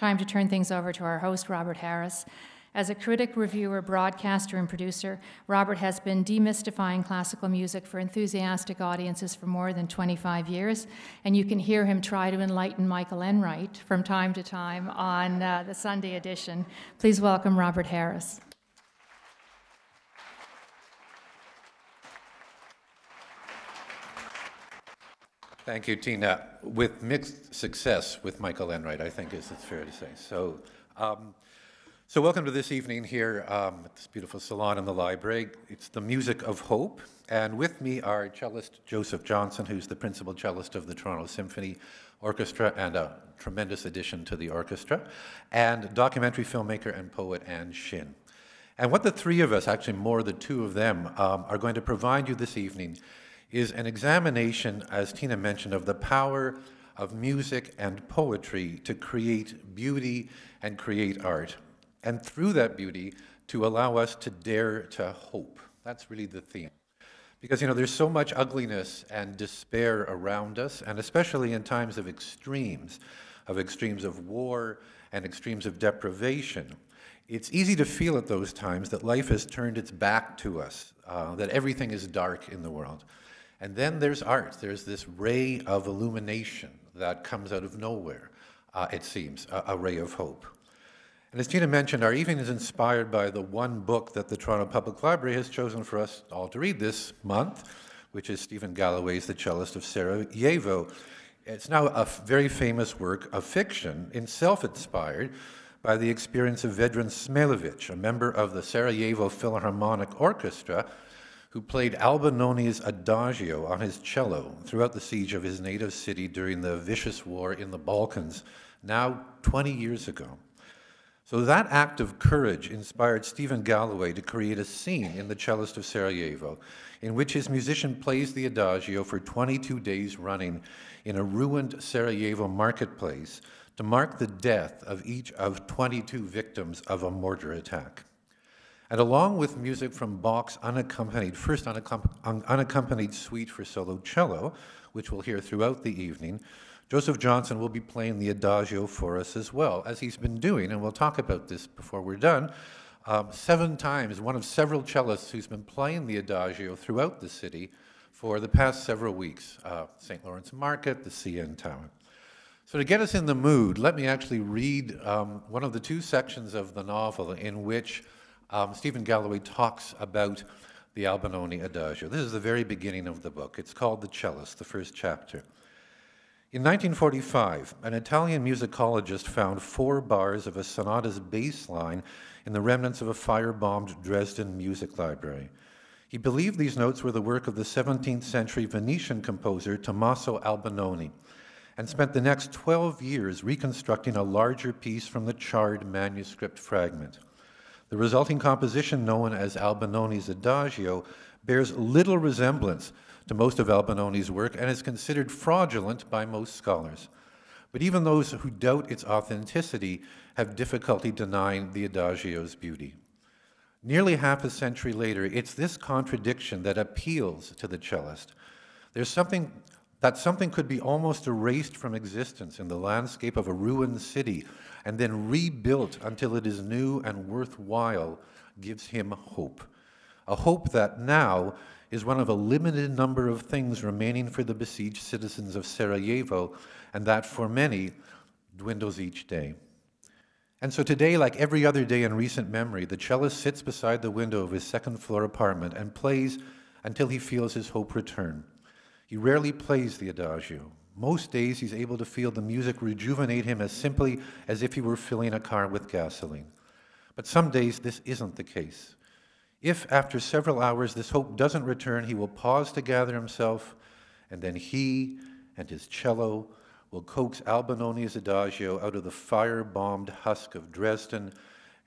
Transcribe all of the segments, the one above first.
Time to turn things over to our host, Robert Harris. As a critic, reviewer, broadcaster, and producer, Robert has been demystifying classical music for enthusiastic audiences for more than 25 years, and you can hear him try to enlighten Michael Enright from time to time on the Sunday edition. Please welcome Robert Harris. Thank you, Tina. With mixed success with Michael Enright, I think it's fair to say. So welcome to this evening here at this beautiful salon in the library. It's the music of hope, and with me are cellist Joseph Johnson, who's the principal cellist of the Toronto Symphony Orchestra and a tremendous addition to the orchestra, and documentary filmmaker and poet Anne Shin. And what the three of us, actually more the two of them, are going to provide you this evening is an examination, as Tina mentioned, of the power of music and poetry to create beauty and create art. And through that beauty, to allow us to dare to hope. That's really the theme. Because, you know, there's so much ugliness and despair around us, and especially in times of extremes of war and extremes of deprivation. It's easy to feel at those times that life has turned its back to us, that everything is dark in the world. And then there's art. There's this ray of illumination that comes out of nowhere, it seems, a ray of hope. And as Tina mentioned, our evening is inspired by the one book that the Toronto Public Library has chosen for us all to read this month, which is Stephen Galloway's The Cellist of Sarajevo. It's now a very famous work of fiction, self-inspired by the experience of Vedran Smilovic, a member of the Sarajevo Philharmonic Orchestra, who played Albinoni's Adagio on his cello throughout the siege of his native city during the vicious war in the Balkans, now 20 years ago. So that act of courage inspired Stephen Galloway to create a scene in The Cellist of Sarajevo in which his musician plays the Adagio for 22 days running in a ruined Sarajevo marketplace to mark the death of each of 22 victims of a mortar attack. And along with music from Bach's unaccompanied suite for solo cello, which we'll hear throughout the evening, Joseph Johnson will be playing the Adagio for us as well, as he's been doing, and we'll talk about this before we're done, 7 times, one of several cellists who's been playing the Adagio throughout the city for the past several weeks, St. Lawrence Market, the CN Tower. So to get us in the mood, let me actually read one of the 2 sections of the novel in which Stephen Galloway talks about the Albinoni Adagio. This is the very beginning of the book. It's called The Cellist, the first chapter. In 1945, an Italian musicologist found 4 bars of a sonata's bass line in the remnants of a fire-bombed Dresden music library. He believed these notes were the work of the 17th century Venetian composer Tommaso Albinoni, and spent the next 12 years reconstructing a larger piece from the charred manuscript fragment. The resulting composition, known as Albinoni's Adagio, bears little resemblance to most of Albinoni's work and is considered fraudulent by most scholars. But even those who doubt its authenticity have difficulty denying the Adagio's beauty. Nearly half a century later, it's this contradiction that appeals to the cellist. There's something could be almost erased from existence in the landscape of a ruined city and then rebuilt until it is new and worthwhile gives him hope. A hope that now is one of a limited number of things remaining for the besieged citizens of Sarajevo, and that for many dwindles each day. And so today, like every other day in recent memory, the cellist sits beside the window of his second-floor apartment and plays until he feels his hope return. He rarely plays the Adagio. Most days he's able to feel the music rejuvenate him as simply as if he were filling a car with gasoline. But some days this isn't the case. If, after several hours, this hope doesn't return, he will pause to gather himself, and then he and his cello will coax Albinoni's Adagio out of the fire-bombed husk of Dresden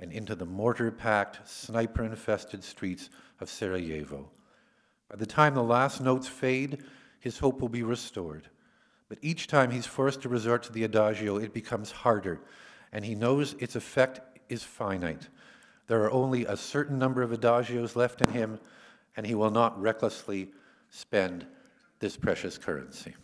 and into the mortar-packed, sniper-infested streets of Sarajevo. By the time the last notes fade, his hope will be restored. But each time he's forced to resort to the Adagio, it becomes harder, and he knows its effect is finite. There are only a certain number of Adagios left in him, and he will not recklessly spend this precious currency.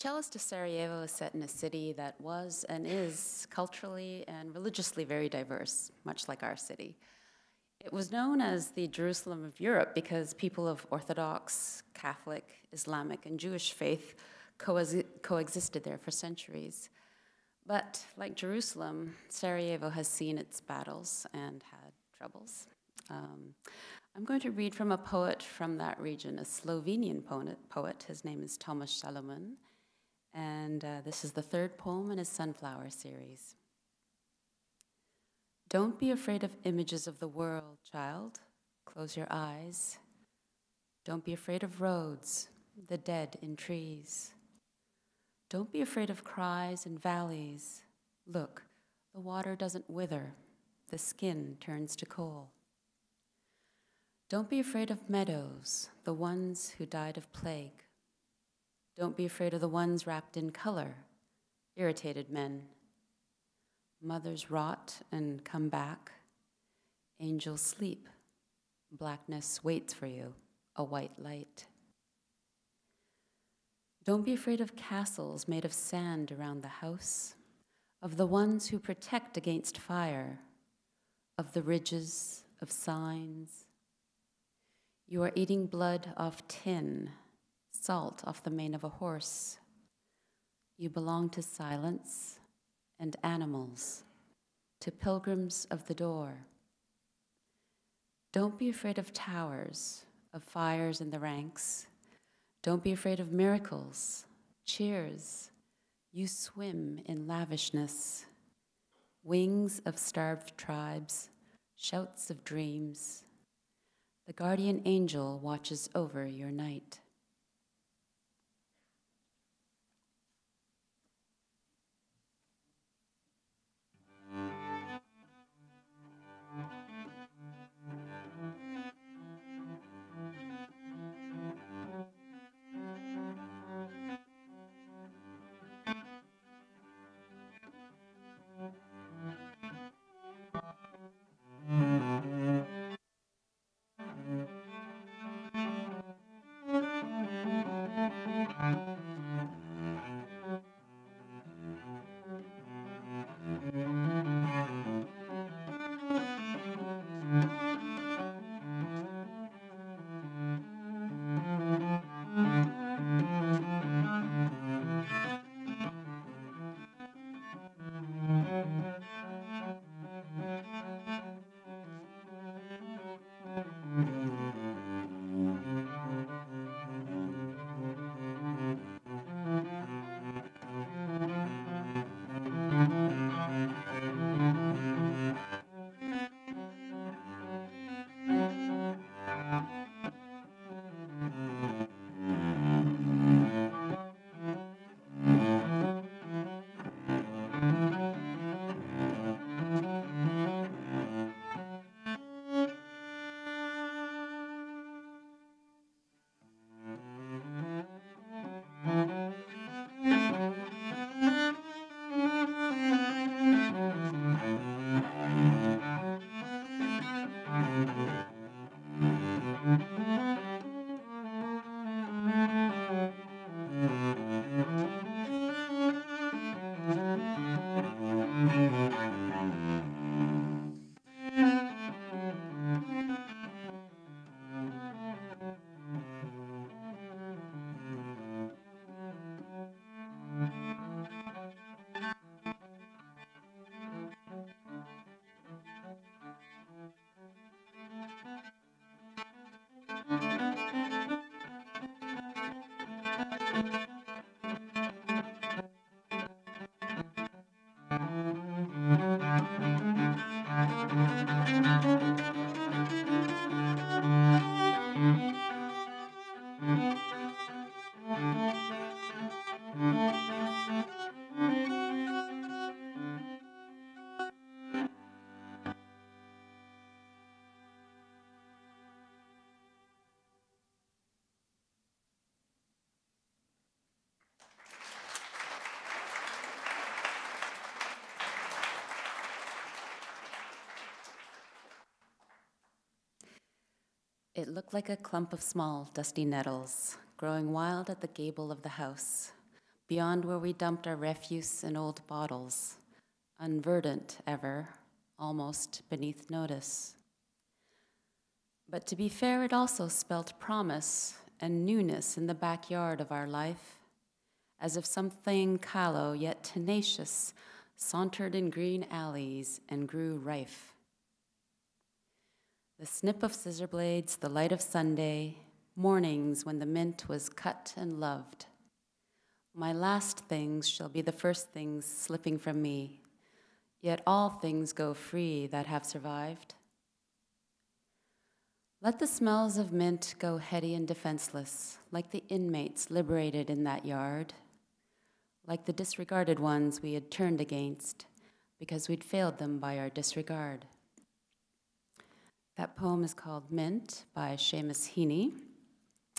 Cellist to Sarajevo is set in a city that was and is culturally and religiously very diverse, much like our city. It was known as the Jerusalem of Europe because people of Orthodox, Catholic, Islamic, and Jewish faith coexisted there for centuries. But like Jerusalem, Sarajevo has seen its battles and had troubles. I'm going to read from a poet from that region, a Slovenian poet. His name is Tomaž Salomon, and this is the third poem in his Sunflower series. Don't be afraid of images of the world, child. Close your eyes. Don't be afraid of roads, the dead in trees. Don't be afraid of cries and valleys. Look, the water doesn't wither, the skin turns to coal. Don't be afraid of meadows, the ones who died of plague. Don't be afraid of the ones wrapped in color, irritated men. Mothers rot and come back. Angels sleep. Blackness waits for you, a white light. Don't be afraid of castles made of sand around the house, of the ones who protect against fire, of the ridges, of signs. You are eating blood off tin, salt off the mane of a horse. You belong to silence and animals, to pilgrims of the door. Don't be afraid of towers, of fires in the ranks. Don't be afraid of miracles, cheers. You swim in lavishness. Wings of starved tribes, shouts of dreams. The guardian angel watches over your night. It looked like a clump of small, dusty nettles, growing wild at the gable of the house, beyond where we dumped our refuse in old bottles, unverdant ever, almost beneath notice. But to be fair, it also spelt promise and newness in the backyard of our life, as if something callow yet tenacious sauntered in green alleys and grew rife. The snip of scissor blades, the light of Sunday, mornings when the mint was cut and loved. My last things shall be the first things slipping from me, yet all things go free that have survived. Let the smells of mint go heady and defenseless, like the inmates liberated in that yard, like the disregarded ones we had turned against because we'd failed them by our disregard. That poem is called Mint by Seamus Heaney,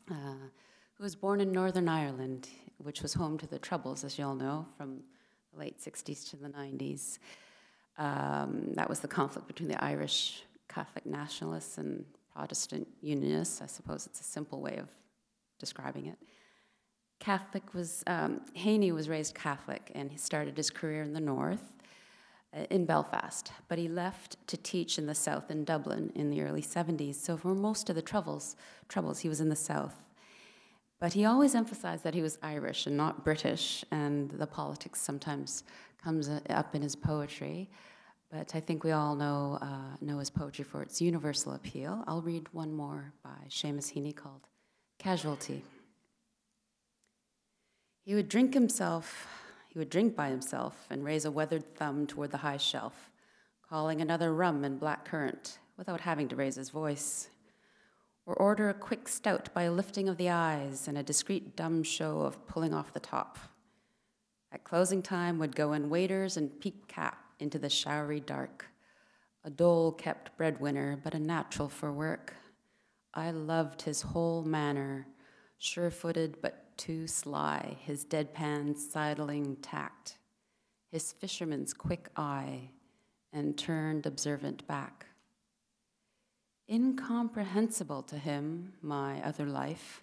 who was born in Northern Ireland, which was home to the Troubles, as you all know, from the late 60s to the 90s. That was the conflict between the Irish Catholic nationalists and Protestant Unionists. I suppose it's a simple way of describing it. Heaney was raised Catholic, and he started his career in the north, in Belfast, but he left to teach in the south in Dublin in the early 70s. So for most of the troubles, he was in the south. But he always emphasized that he was Irish and not British, and the politics sometimes comes up in his poetry. But I think we all know his poetry for its universal appeal. I'll read one more by Seamus Heaney called Casualty. He would drink by himself and raise a weathered thumb toward the high shelf, calling another rum and black currant without having to raise his voice, or order a quick stout by a lifting of the eyes and a discreet dumb show of pulling off the top. At closing time would go in waders and peaked cap into the showery dark, a dole-kept breadwinner, but a natural for work. I loved his whole manner, sure-footed but too sly, his deadpan sidling tact, his fisherman's quick eye, and turned observant back. Incomprehensible to him, my other life,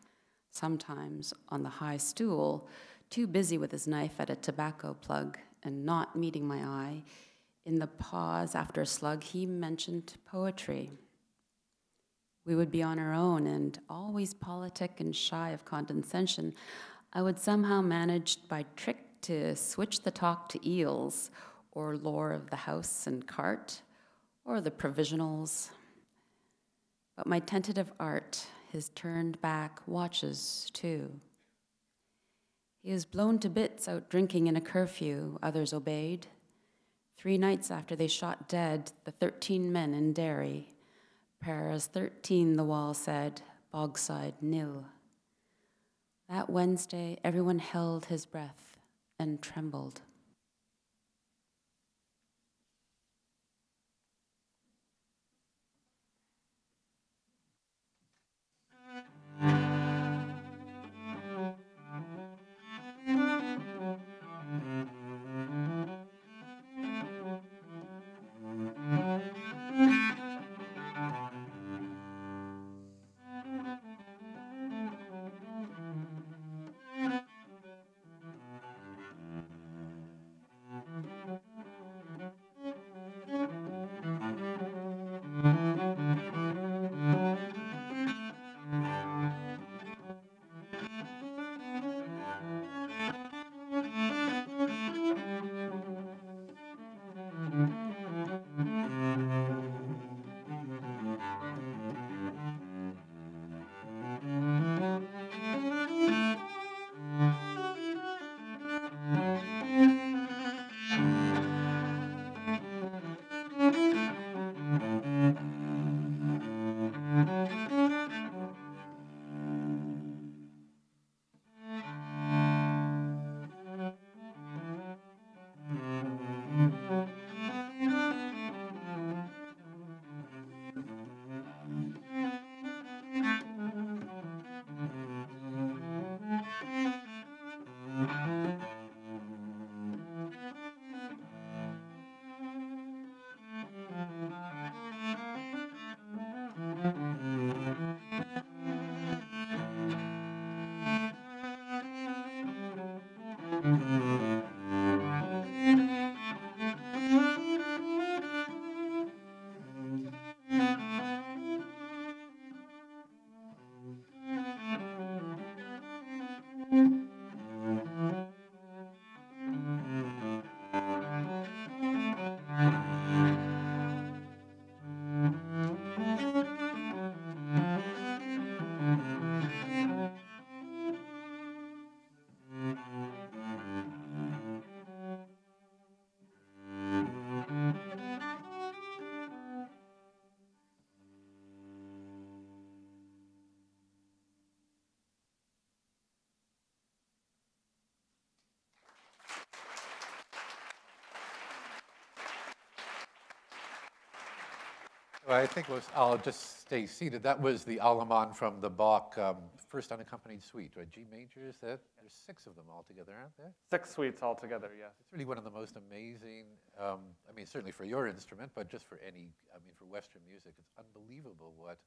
sometimes on the high stool, too busy with his knife at a tobacco plug and not meeting my eye, in the pause after a slug, he mentioned poetry. We would be on our own and always politic and shy of condescension. I would somehow manage by trick to switch the talk to eels or lore of the house and cart or the provisionals. But my tentative art, his turned back watches too. He was blown to bits out drinking in a curfew, others obeyed. 3 nights after they shot dead the 13 men in Derry, Paras 13, the wall said, Bogside nil. That Wednesday, everyone held his breath and trembled. Well, I think I'll just stay seated. That was the Allemande from the Bach first unaccompanied suite, right? G major, is that? There's 6 of them altogether, aren't there? 6 suites altogether, yes. It's really one of the most amazing, I mean, certainly for your instrument, but just for any, I mean, for Western music, it's unbelievable what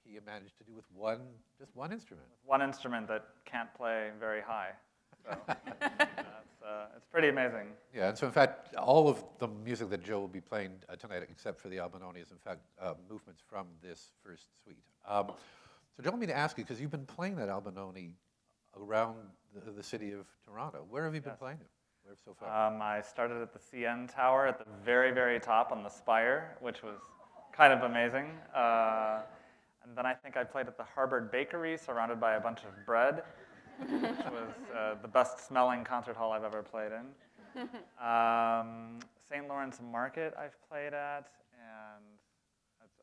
he managed to do with just one instrument. One instrument that can't play very high. So it's pretty amazing. Yeah, and so in fact, all of the music that Joe will be playing tonight, except for the Albinoni, is in fact movements from this first suite. So Joe, let me ask you, because you've been playing that Albinoni around the city of Toronto. Where have you been playing it? Where so far? I started at the CN Tower at the very, very top on the spire, which was kind of amazing. And then I think I played at the Harvard Bakery, surrounded by a bunch of bread, which was the best smelling concert hall I've ever played in. St. Lawrence Market I've played at, and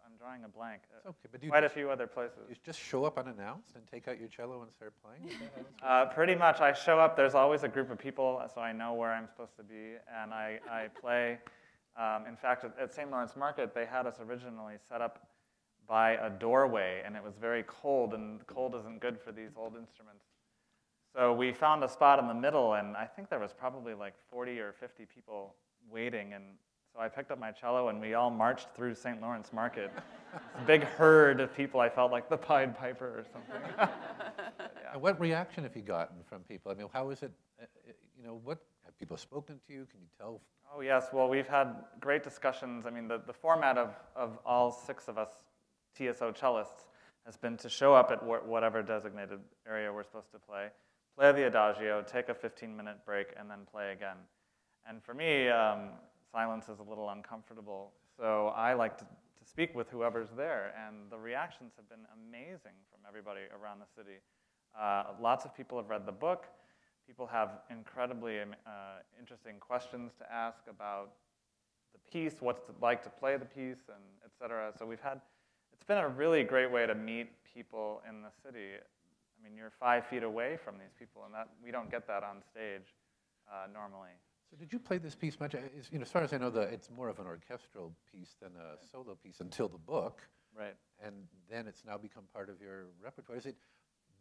I'm drawing a blank. It's okay, but quite a few other places. You just show up unannounced and take out your cello and start playing? Pretty much. I show up, there's always a group of people, so I know where I'm supposed to be, and I play. In fact, at St. Lawrence Market, they had us originally set up by a doorway, and it was very cold, and cold isn't good for these old instruments. So we found a spot in the middle, and I think there was probably like 40 or 50 people waiting, and so I picked up my cello, and we all marched through St. Lawrence Market. This big herd of people. I felt like the Pied Piper or something. Yeah. And what reaction have you gotten from people? I mean, how is it, you know, what, have people spoken to you? Can you tell? Oh, yes. Well, we've had great discussions. I mean, the format of all 6 of us TSO cellists has been to show up at whatever designated area we're supposed to play the Adagio, take a 15-minute break, and then play again. And for me, silence is a little uncomfortable, so I like to speak with whoever's there, and the reactions have been amazing from everybody around the city. Lots of people have read the book. People have incredibly interesting questions to ask about the piece, what's it like to play the piece, and et cetera. So it's been a really great way to meet people in the city. I mean, you're 5 feet away from these people, and we don't get that on stage normally. So did you play this piece much? You know, as far as I know, it's more of an orchestral piece than a solo piece until the book. Right. And then it's now become part of your repertoire. Is it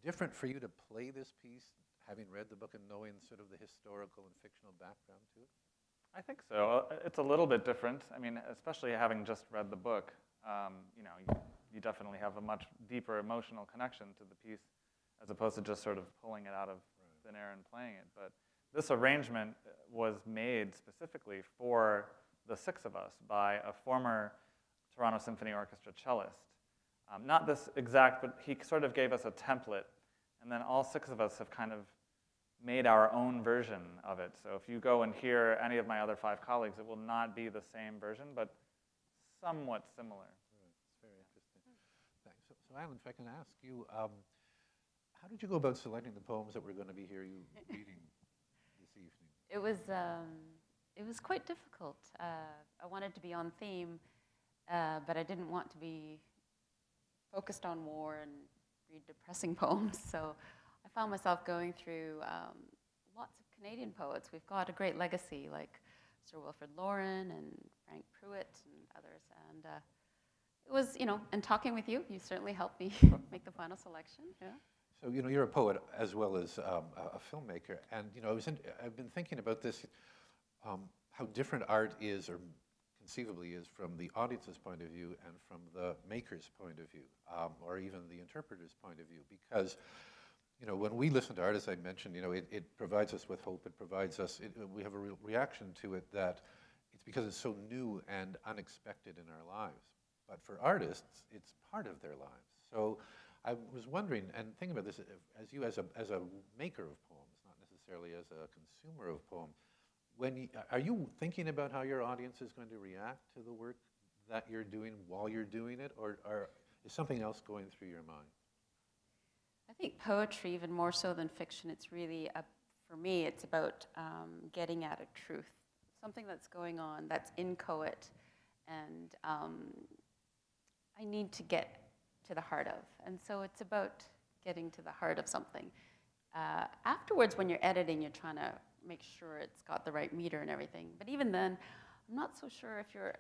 different for you to play this piece, having read the book and knowing sort of the historical and fictional background to it? I think so. It's a little bit different. I mean, especially having just read the book, you know, you definitely have a much deeper emotional connection to the piece as opposed to just sort of pulling it out of thin air and playing it. But this arrangement was made specifically for the 6 of us by a former Toronto Symphony Orchestra cellist. Not this exact, but he sort of gave us a template, and then all 6 of us have kind of made our own version of it. So if you go and hear any of my other 5 colleagues, it will not be the same version, but somewhat similar. It's very interesting. Thanks. So Alan, if I can ask you, how did you go about selecting the poems that we're going to be hearing you reading this evening? It was quite difficult. I wanted to be on theme, but I didn't want to be focused on war and read depressing poems. So I found myself going through lots of Canadian poets. We've got a great legacy, like Sir Wilfrid Laurier and Frank Pruitt and others. And it was, you know, and talking with you, you certainly helped me make the final selection. Yeah. So, you know, you're a poet as well as a filmmaker, and, you know, I've been thinking about this, how different art is, or conceivably is, from the audience's point of view and from the maker's point of view, or even the interpreter's point of view, because you know, when we listen to art, as I mentioned, you know, it provides us with hope. It provides us, we have a real reaction to it that it's because it's so new and unexpected in our lives. But for artists, it's part of their lives. So I was wondering, and thinking about this, as you, as a maker of poems, not necessarily as a consumer of poems, are you thinking about how your audience is going to react to the work that you're doing while you're doing it, or is something else going through your mind? I think poetry, even more so than fiction, it's really, for me, it's about getting at a truth, something that's going on, that's inchoate, and I need to get to the heart of. And so it's about getting to the heart of something. Afterwards, when you're editing, you're trying to make sure it's got the right meter and everything. But even then, I'm not so sure if you're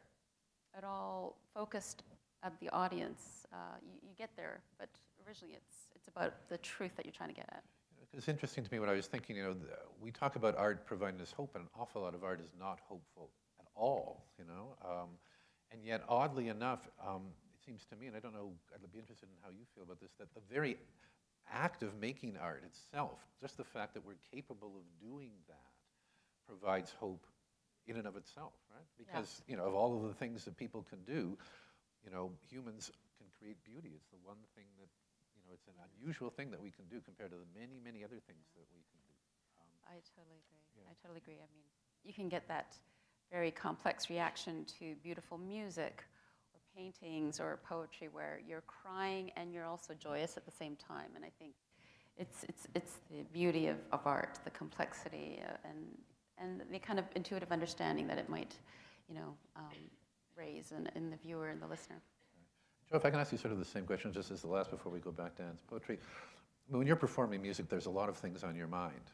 at all focused at the audience. You get there, but originally it's about the truth that you're trying to get at. It's interesting to me when I was thinking, you know, we talk about art providing us hope, and an awful lot of art is not hopeful at all, you know. And yet, oddly enough, it seems to me, and I don't know, I'd be interested in how you feel about this, that the very act of making art itself, just the fact that we're capable of doing that, provides hope in and of itself, right? Because, you know, of all of the things that people can do, you know, humans can create beauty. It's the one thing that, you know, it's an unusual thing that we can do compared to the many, many other things that we can do. I totally agree. Yeah. I totally agree. I mean, you can get that very complex reaction to beautiful music or paintings or poetry where you're crying and you're also joyous at the same time. And I think it's the beauty of art, the complexity and the kind of intuitive understanding that it might, you know, raise in the viewer and the listener. Joe, if I can ask you sort of the same question just as the last before we go back to Anne's poetry. When you're performing music, there's a lot of things on your mind.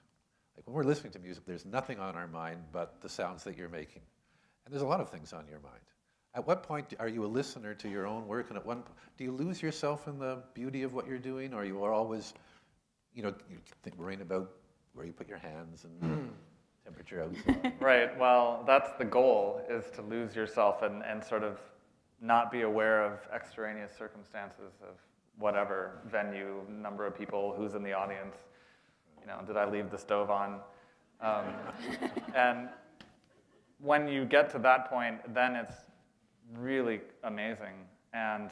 Like when we're listening to music, there's nothing on our mind but the sounds that you're making. And there's a lot of things on your mind. At what point are you a listener to your own work? And at one point, do you lose yourself in the beauty of what you're doing? Or you are always, you know, worrying about where you put your hands and temperature outside? Right, well, that's the goal, is to lose yourself and sort of not be aware of extraneous circumstances of whatever venue, number of people, who's in the audience, you know, did I leave the stove on? And when you get to that point, then it's really amazing. And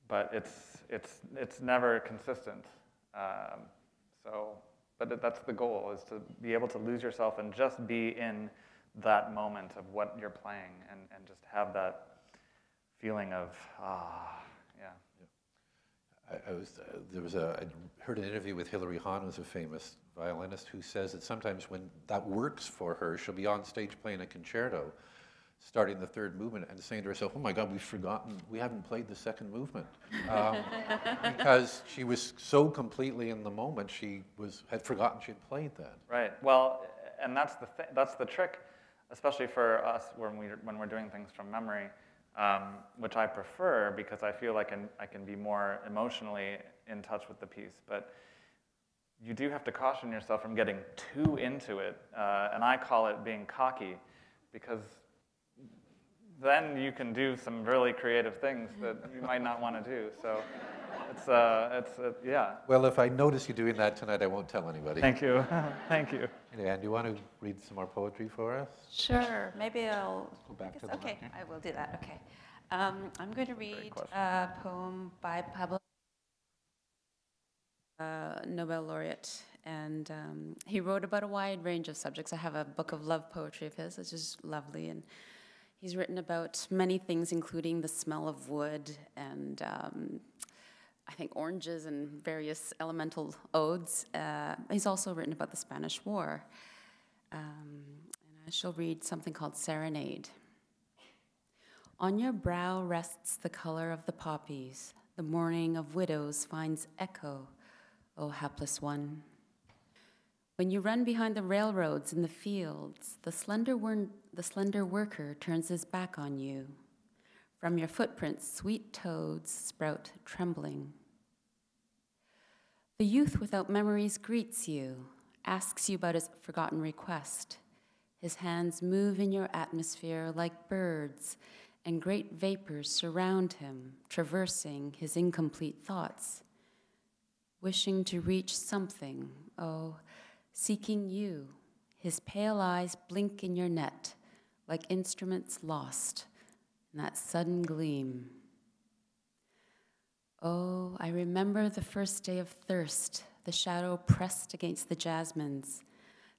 but it's never consistent. But that's the goal, is to be able to lose yourself and just be in that moment of what you're playing and just have that feeling of, yeah. I heard an interview with Hilary Hahn, who's a famous violinist, who says that sometimes when that works for her, she'll be on stage playing a concerto, starting the third movement and saying to herself, oh my God, we haven't played the second movement. Because she was so completely in the moment, she had forgotten she'd played that. Right, well, and that's the trick, especially for us when we're doing things from memory, which I prefer because I feel like I can be more emotionally in touch with the piece. But you do have to caution yourself from getting too into it, and I call it being cocky, because then you can do some really creative things that you might not want to do. So yeah. Well, if I notice you doing that tonight, I won't tell anybody. Thank you. Thank you. Anyway, Anne, do you want to read some more poetry for us? Sure. Maybe I'll go back to the okay, I will do that. Okay. I'm going to read a poem by Pablo, Nobel laureate, and he wrote about a wide range of subjects. I have a book of love poetry of his, which is lovely, and he's written about many things, including the smell of wood and I think oranges and various elemental odes. He's also written about the Spanish War. And I shall read something called Serenade. On your brow rests the color of the poppies. The mourning of widows finds echo, O hapless one. When you run behind the railroads in the fields, the slender worker turns his back on you. From your footprints, sweet toads sprout trembling. The youth without memories greets you, asks you about his forgotten request. His hands move in your atmosphere like birds, and great vapors surround him, traversing his incomplete thoughts. wishing to reach something, oh, seeking you. His pale eyes blink in your net, like instruments lost in that sudden gleam. Oh, I remember the first day of thirst, the shadow pressed against the jasmines,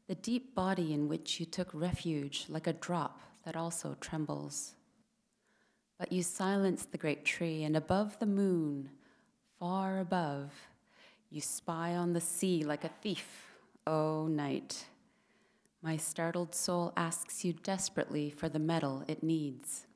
the deep body in which you took refuge like a drop that also trembles. But you silenced the great tree, and above the moon, far above, you spy on the sea like a thief, oh night. My startled soul asks you desperately for the metal it needs.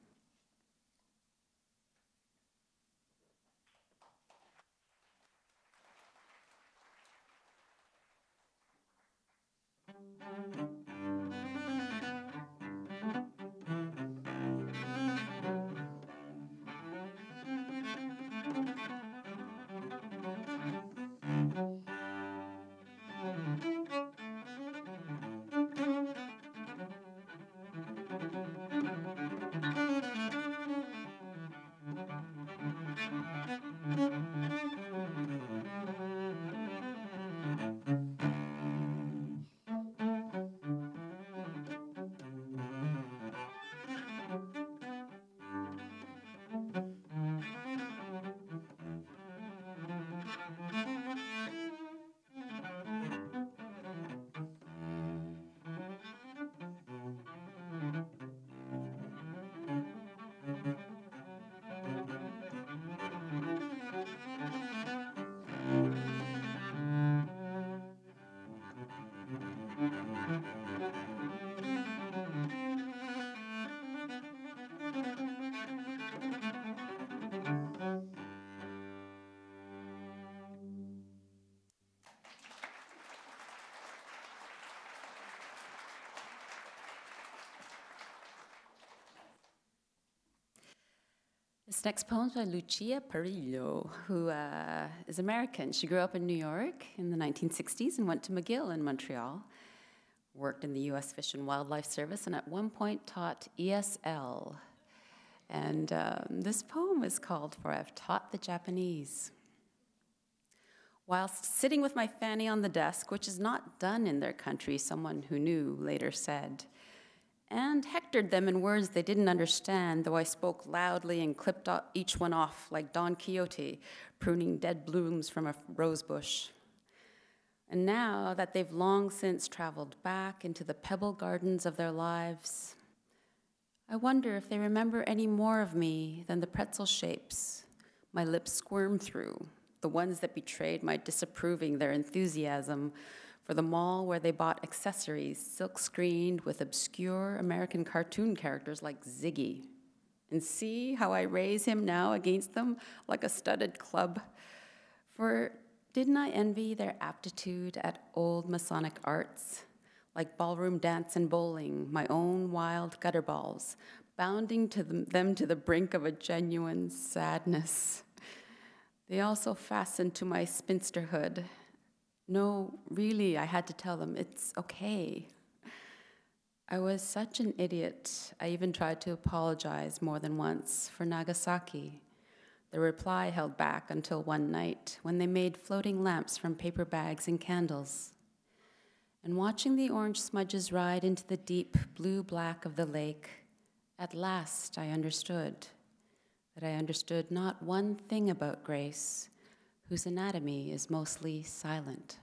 This next poem is by Lucia Perillo, who is American. She grew up in New York in the 1960s and went to McGill in Montreal, worked in the U.S. Fish and Wildlife Service, and at one point taught ESL. And this poem is called For I've Taught the Japanese. Whilst sitting with my fanny on the desk, which is not done in their country, someone who knew later said, and hectored them in words they didn't understand, though I spoke loudly and clipped each one off like Don Quixote, pruning dead blooms from a rose bush. And now that they've long since traveled back into the pebble gardens of their lives, I wonder if they remember any more of me than the pretzel shapes my lips squirm through, the ones that betrayed my disapproving their enthusiasm for the mall where they bought accessories silk-screened with obscure American cartoon characters like Ziggy. And see how I raise him now against them like a studded club. For didn't I envy their aptitude at old Masonic arts, like ballroom dance and bowling, my own wild gutter balls, bounding to them to the brink of a genuine sadness. They also fastened to my spinsterhood. No, really, I had to tell them, it's okay. I was such an idiot, I even tried to apologize more than once for Nagasaki. The reply held back until one night when they made floating lamps from paper bags and candles. And watching the orange smudges ride into the deep blue-black of the lake, at last I understood that I understood not one thing about Grace, whose anatomy is mostly silent.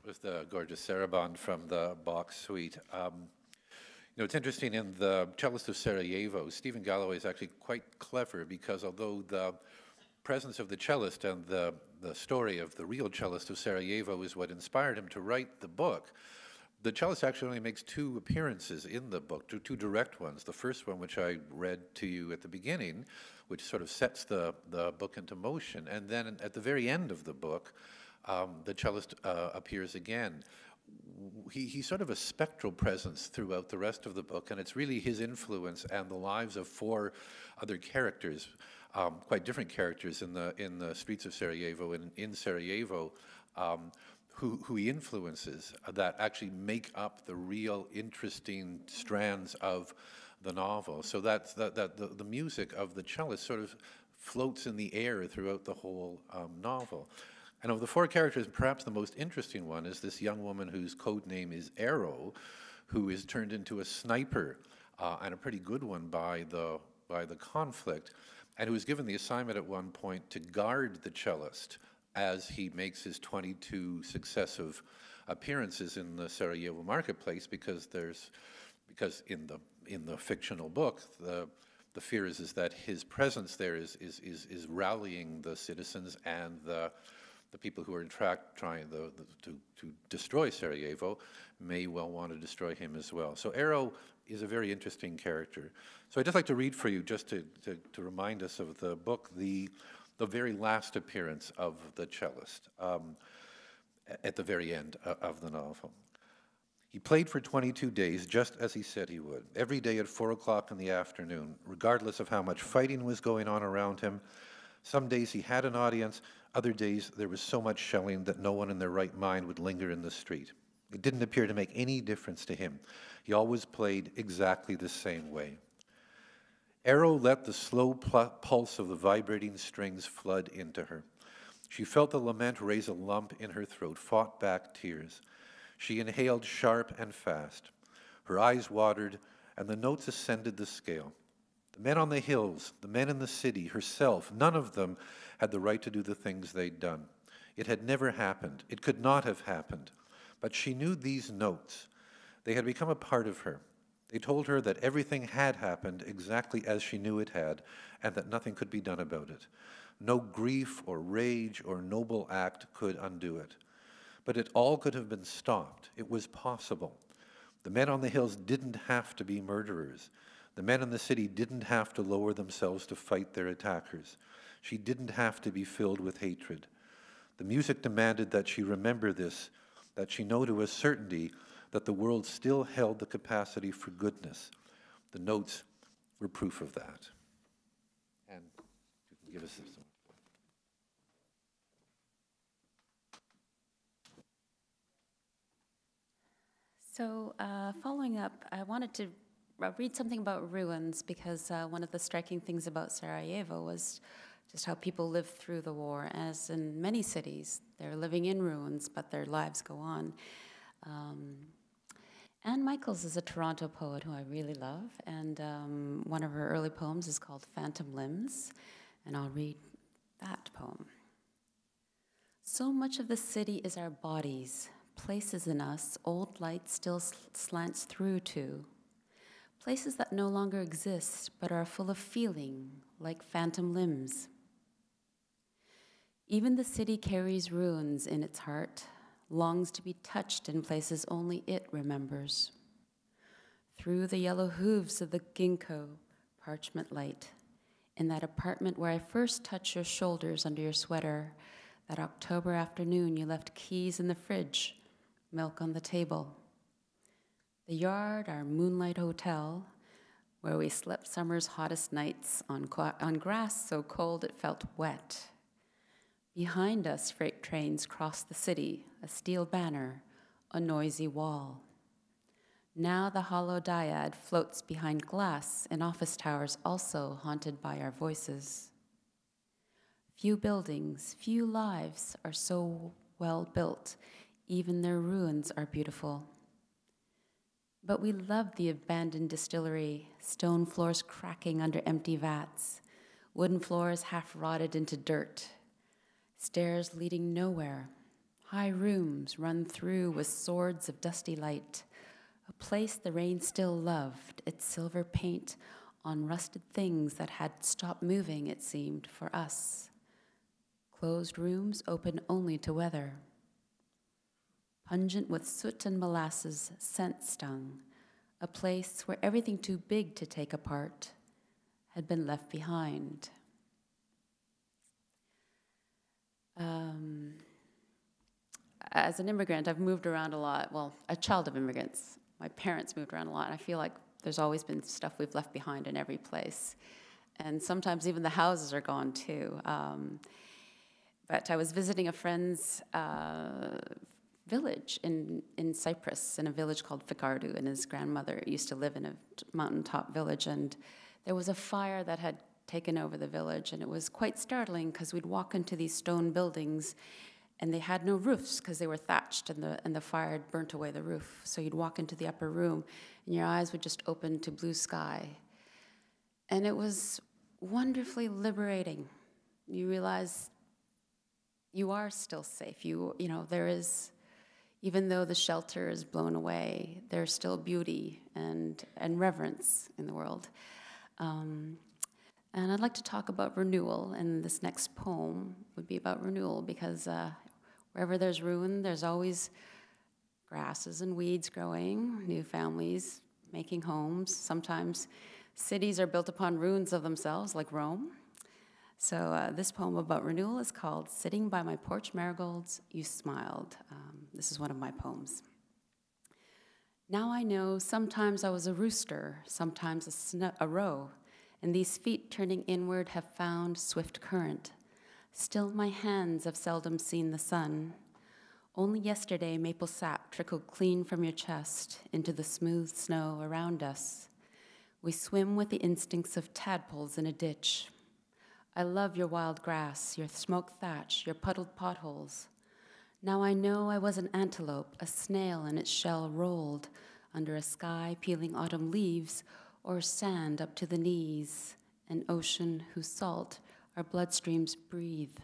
That was the gorgeous Sarabande from the Bach suite. It's interesting, in The Cellist of Sarajevo, Stephen Galloway is actually quite clever, because although the presence of the cellist and the story of the real cellist of Sarajevo is what inspired him to write the book, the cellist actually only makes 2 appearances in the book, two direct ones. The first one, which I read to you at the beginning, which sort of sets the book into motion. And then at the very end of the book, the cellist appears again. He's sort of a spectral presence throughout the rest of the book, and it's really his influence and the lives of 4 other characters, quite different characters in the streets of Sarajevo and in Sarajevo, who he influences, that actually make up the real interesting strands of the novel. So that's the music of the cellist sort of floats in the air throughout the whole novel. And of the 4 characters, perhaps the most interesting one is this young woman whose code name is Arrow, who is turned into a sniper, and a pretty good one by the conflict, and who was given the assignment at one point to guard the cellist as he makes his 22 successive appearances in the Sarajevo marketplace, because in the fictional book, the fear is that his presence there is rallying the citizens and the people who are in fact trying to destroy Sarajevo may well want to destroy him as well. So Arrow is a very interesting character. So I'd just like to read for you, just to remind us of the book, the very last appearance of the cellist at the very end of the novel. He played for 22 days, just as he said he would, every day at 4 o'clock in the afternoon, regardless of how much fighting was going on around him. Some days he had an audience, other days there was so much shelling that no one in their right mind would linger in the street. It didn't appear to make any difference to him. He always played exactly the same way. Arrow let the slow pulse of the vibrating strings flood into her. She felt the lament raise a lump in her throat, fought back tears. She inhaled sharp and fast. Her eyes watered, and the notes ascended the scale. The men on the hills, the men in the city, herself, none of them had the right to do the things they'd done. It had never happened. It could not have happened. But she knew these notes. They had become a part of her. They told her that everything had happened exactly as she knew it had, and that nothing could be done about it. No grief or rage or noble act could undo it. But it all could have been stopped. It was possible. The men on the hills didn't have to be murderers. The men in the city didn't have to lower themselves to fight their attackers. She didn't have to be filled with hatred. The music demanded that she remember this, that she know to a certainty that the world still held the capacity for goodness. The notes were proof of that. And you can give us this one. So following up, I wanted to read something about ruins, because one of the striking things about Sarajevo was just how people lived through the war. As in many cities, they're living in ruins, but their lives go on. Anne Michaels is a Toronto poet who I really love, and one of her early poems is called Phantom Limbs, and I'll read that poem. So much of the city is our bodies, places in us old light still slants through to, places that no longer exist but are full of feeling, like phantom limbs. Even the city carries ruins in its heart, longs to be touched in places only it remembers. Through the yellow hooves of the ginkgo, parchment light, in that apartment where I first touched your shoulders under your sweater, that October afternoon you left keys in the fridge, milk on the table. The yard, our moonlight hotel, where we slept summer's hottest nights on grass so cold it felt wet. Behind us, freight trains crossed the city, a steel banner, a noisy wall. Now the hollow dyad floats behind glass in office towers also haunted by our voices. Few buildings, few lives are so well built, even their ruins are beautiful. But we love the abandoned distillery, stone floors cracking under empty vats, wooden floors half rotted into dirt, stairs leading nowhere, High rooms run through with swords of dusty light, a place the rain still loved, its silver paint on rusted things that had stopped moving, it seemed, for us. Closed rooms open only to weather. Pungent with soot and molasses, scent stung, a place where everything too big to take apart had been left behind. As an immigrant, I've moved around a lot. Well, a child of immigrants. My parents moved around a lot, and I feel like there's always been stuff we've left behind in every place. And sometimes even the houses are gone too. But I was visiting a friend's village in Cyprus, in a village called Fikardu, and his grandmother used to live in a mountaintop village, and there was a fire that had taken over the village, and it was quite startling because we'd walk into these stone buildings and they had no roofs because they were thatched, and the fire had burnt away the roof. So you'd walk into the upper room and your eyes would just open to blue sky. And it was wonderfully liberating. You realize you are still safe. You know, there is, even though the shelter is blown away, there's still beauty and reverence in the world. And I'd like to talk about renewal, and this next poem would be about renewal, because wherever there's ruin, there's always grasses and weeds growing, new families making homes. Sometimes cities are built upon ruins of themselves, like Rome. So this poem about renewal is called Sitting by My Porch Marigolds, You Smiled. This is one of my poems. Now I know sometimes I was a rooster, sometimes a roe, and these feet turning inward have found swift current. Still my hands have seldom seen the sun. Only yesterday maple sap trickled clean from your chest into the smooth snow around us. We swim with the instincts of tadpoles in a ditch. I love your wild grass, your smoked thatch, your puddled potholes. Now I know I was an antelope, a snail in its shell rolled under a sky peeling autumn leaves, or sand up to the knees, an ocean whose salt our bloodstreams breathe.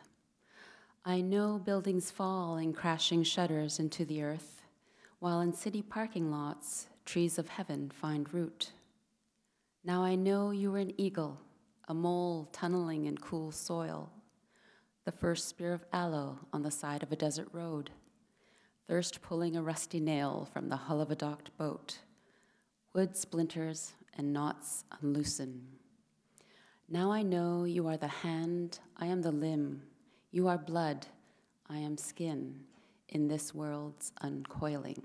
I know buildings fall in crashing shutters into the earth, while in city parking lots, trees of heaven find root. Now I know you were an eagle, a mole tunneling in cool soil, the first spear of aloe on the side of a desert road, thirst pulling a rusty nail from the hull of a docked boat, wood splinters and knots unloosen. Now I know you are the hand, I am the limb, you are blood, I am skin, in this world's uncoiling.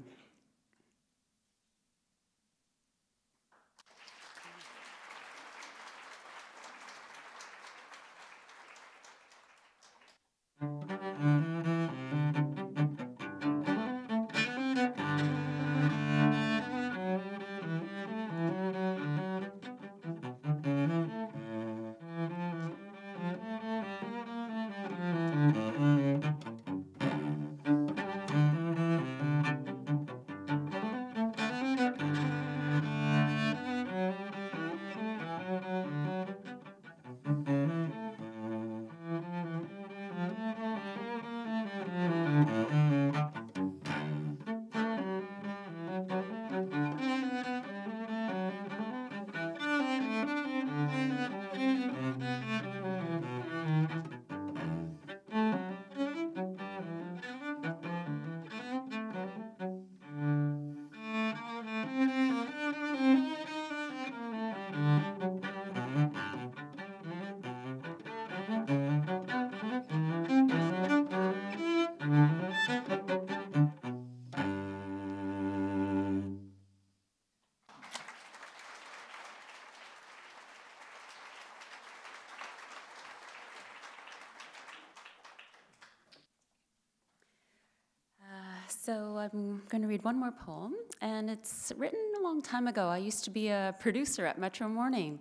So I'm going to read one more poem, and it's written a long time ago. I used to be a producer at Metro Morning,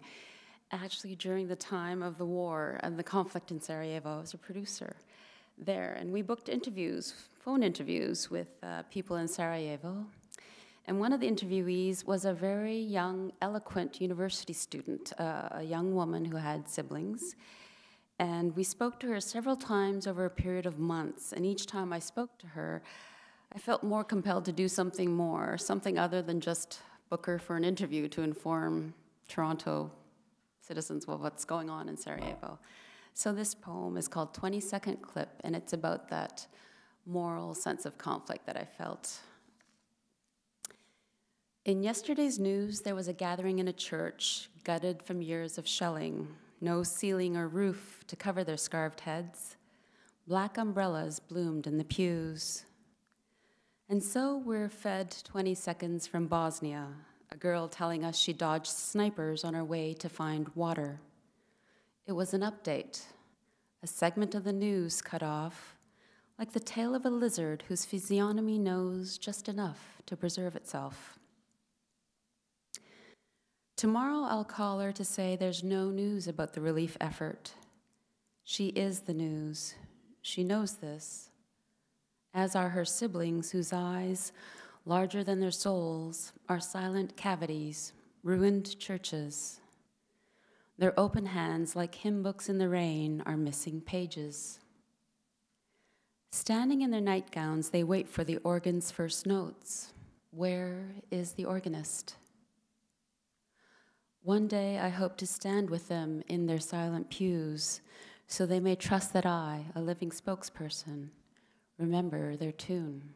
actually during the time of the war and the conflict in Sarajevo. I was a producer there, and we booked interviews, phone interviews with people in Sarajevo. And one of the interviewees was a very young, eloquent university student, a young woman who had siblings. And we spoke to her several times over a period of months, and each time I spoke to her, I felt more compelled to do something more, something other than just book her for an interview to inform Toronto citizens of what's going on in Sarajevo. So this poem is called 22nd Clip, and it's about that moral sense of conflict that I felt. In yesterday's news, there was a gathering in a church, gutted from years of shelling, no ceiling or roof to cover their scarved heads. Black umbrellas bloomed in the pews. And so we're fed 20 seconds from Bosnia, a girl telling us she dodged snipers on her way to find water. It was an update, a segment of the news cut off, like the tail of a lizard whose physiognomy knows just enough to preserve itself. Tomorrow I'll call her to say there's no news about the relief effort. She is the news. She knows this, as are her siblings whose eyes, larger than their souls, are silent cavities, ruined churches. Their open hands, like hymn books in the rain, are missing pages. Standing in their nightgowns, they wait for the organ's first notes. Where is the organist? One day I hope to stand with them in their silent pews, so they may trust that I, a living spokesperson, remember their tune.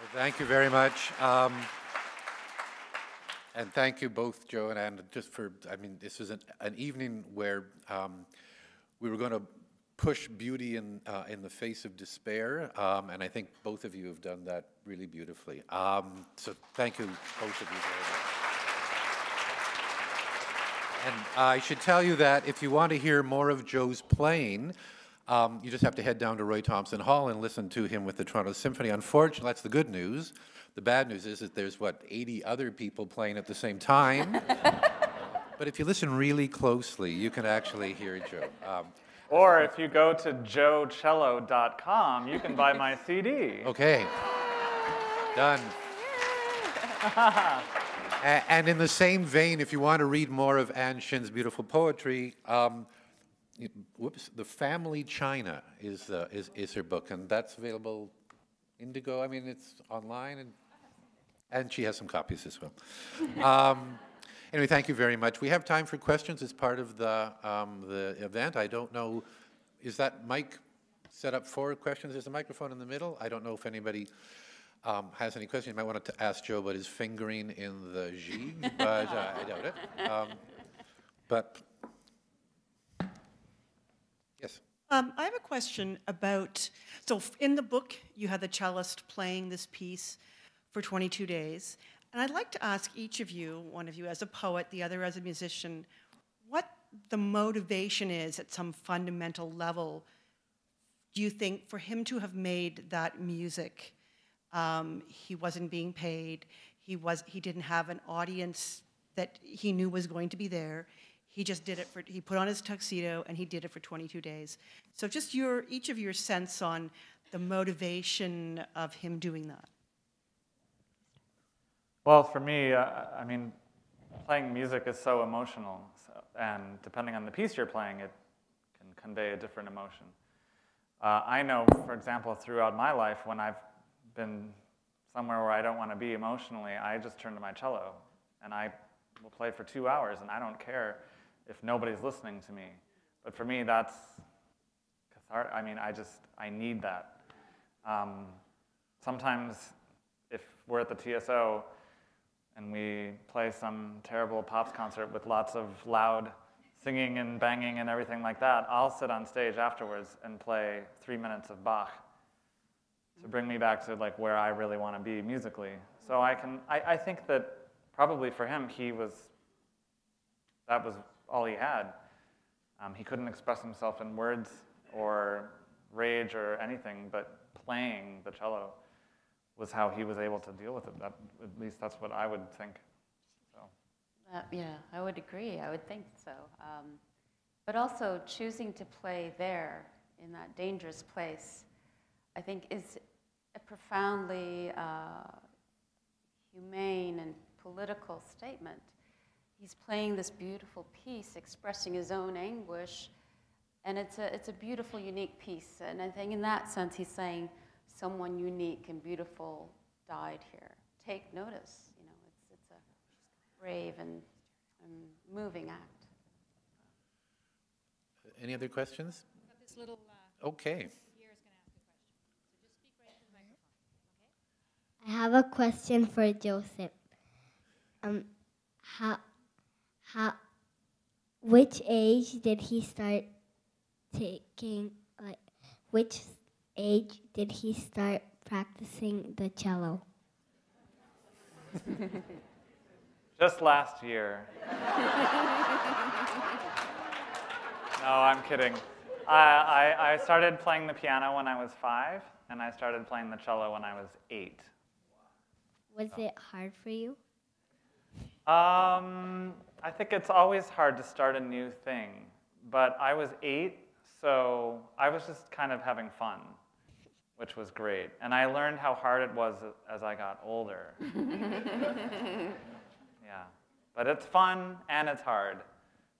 Well, thank you very much. And thank you both, Joe and Anne, just for, I mean, this was an evening where we were going to push beauty in the face of despair, and I think both of you have done that really beautifully. So thank you, both of you very much. And I should tell you that if you want to hear more of Joe's playing, you just have to head down to Roy Thompson Hall and listen to him with the Toronto Symphony. Unfortunately, that's the good news. The bad news is that there's, what, 80 other people playing at the same time. But if you listen really closely, you can actually hear Joe. Or if you go to joecello.com, you can buy my CD. Okay. Done. And in the same vein, if you want to read more of Anne Shin's beautiful poetry, The Family China is her book, and that's available Indigo. I mean, it's online, and she has some copies as well. Anyway, thank you very much. We have time for questions as part of the event. I don't know, is that mic set up for questions? There's a microphone in the middle. I don't know if anybody has any questions. You might want to ask Joe about his fingering in the gigue, but I doubt it. But yes. I have a question about, so in the book, you had the cellist playing this piece for 22 days. And I'd like to ask each of you, one of you as a poet, the other as a musician, what the motivation is at some fundamental level, do you think, for him to have made that music? He wasn't being paid. He didn't have an audience that he knew was going to be there. He just did it he put on his tuxedo and he did it for 22 days. So just each of your sense on the motivation of him doing that. Well, for me, I mean, playing music is so emotional, and depending on the piece you're playing, it can convey a different emotion. I know, for example, throughout my life, when I've been somewhere where I don't want to be emotionally, I just turn to my cello, and I will play for 2 hours, and I don't care if nobody's listening to me. But for me, that's cathartic. I mean, I need that. Sometimes, if we're at the TSO, and we play some terrible pops concert with lots of loud singing and banging and everything like that, I'll sit on stage afterwards and play 3 minutes of Bach to bring me back to like where I really want to be musically. So I think that probably for him, that was all he had. He couldn't express himself in words or rage or anything, but playing the cello was how he was able to deal with it. At least that's what I would think. So. Yeah, I would agree. I would think so. But also choosing to play there in that dangerous place, I think is a profoundly humane and political statement. He's playing this beautiful piece, expressing his own anguish, and it's a beautiful, unique piece. And I think in that sense, he's saying, someone unique and beautiful died here. Take notice. You know, it's a brave and moving act. Any other questions? This little, okay. here is going to ask a question. So just speak right into the microphone, okay? I have a question for Joseph. Which age did he start taking, which age did he start practicing the cello? Just last year. No, I'm kidding. I started playing the piano when I was 5, and I started playing the cello when I was 8. Was it hard for you? I think it's always hard to start a new thing, but I was 8, so I was just kind of having fun, which was great. And I learned how hard it was as I got older. Yeah, but it's fun and it's hard,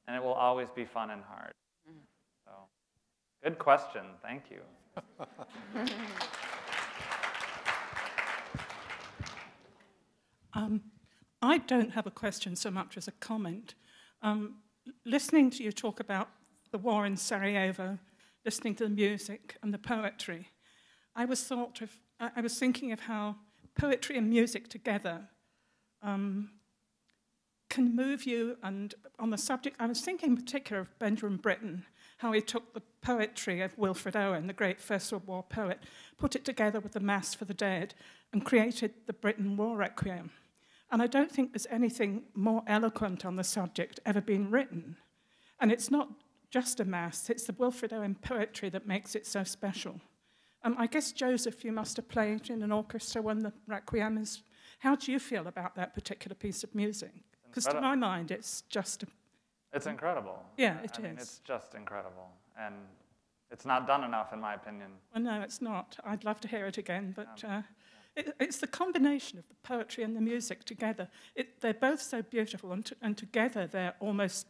and it will always be fun and hard. So, good question, thank you. I don't have a question so much as a comment. Listening to you talk about the war in Sarajevo, listening to the music and the poetry, I was thinking of how poetry and music together can move you. And on the subject, I was thinking in particular of Benjamin Britten, how he took the poetry of Wilfred Owen, the great First World War poet, put it together with the Mass for the Dead, and created the Britain War Requiem. And I don't think there's anything more eloquent on the subject ever been written. And it's not just a Mass, it's the Wilfred Owen poetry that makes it so special. I guess, Joseph, you must have played in an orchestra when the Requiem is... How do you feel about that particular piece of music? Because to my mind, it's just... It's incredible. Yeah, it I is. mean, it's just incredible. And it's not done enough, in my opinion. Well, no, it's not. I'd love to hear it again, but it's the combination of the poetry and the music together. They're both so beautiful, and together they're almost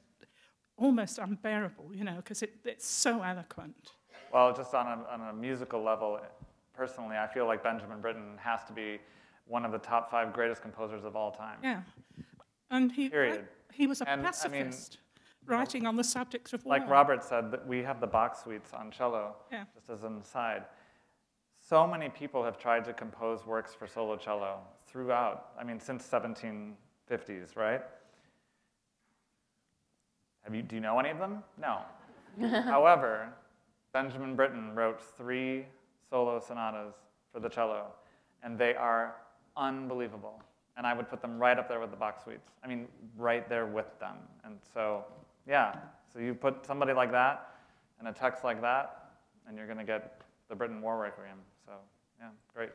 unbearable, you know, because it's so eloquent. Well, just on a musical level, personally, I feel like Benjamin Britten has to be one of the top 5 greatest composers of all time. Yeah. And he was a And, pacifist, writing on the subject of war. Like Robert said, that we have the Bach suites on cello, just as an aside. So many people have tried to compose works for solo cello throughout, I mean, since 1750s, right? Do you know any of them? No. However, Benjamin Britten wrote 3 solo sonatas for the cello, and they are unbelievable. And I would put them right up there with the Bach suites. I mean, right there with them. And so, yeah, so you put somebody like that and a text like that, and you're going to get the Britain War Requiem. So, yeah, great.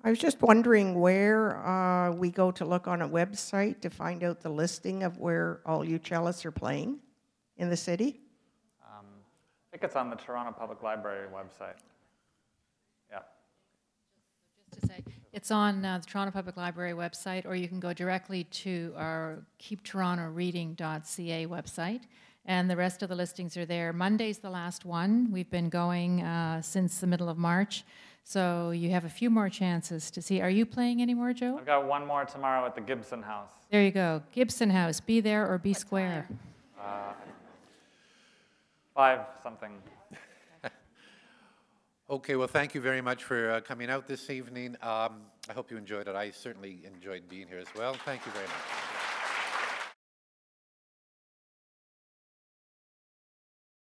I was just wondering where we go to look on a website to find out the listing of where all you cellists are playing in the city. I think it's on the Toronto Public Library website. Yeah. Just to say, it's on the Toronto Public Library website, or you can go directly to our keeptorontoreading.ca website, and the rest of the listings are there. Monday's the last one. We've been going since the middle of March, so you have a few more chances to see. Are you playing anymore, Joe? I've got one more tomorrow at the Gibson House. There you go. Gibson House. Be there or be square. 5 something. Okay, well, thank you very much for coming out this evening. I hope you enjoyed it. I certainly enjoyed being here as well. Thank you very much.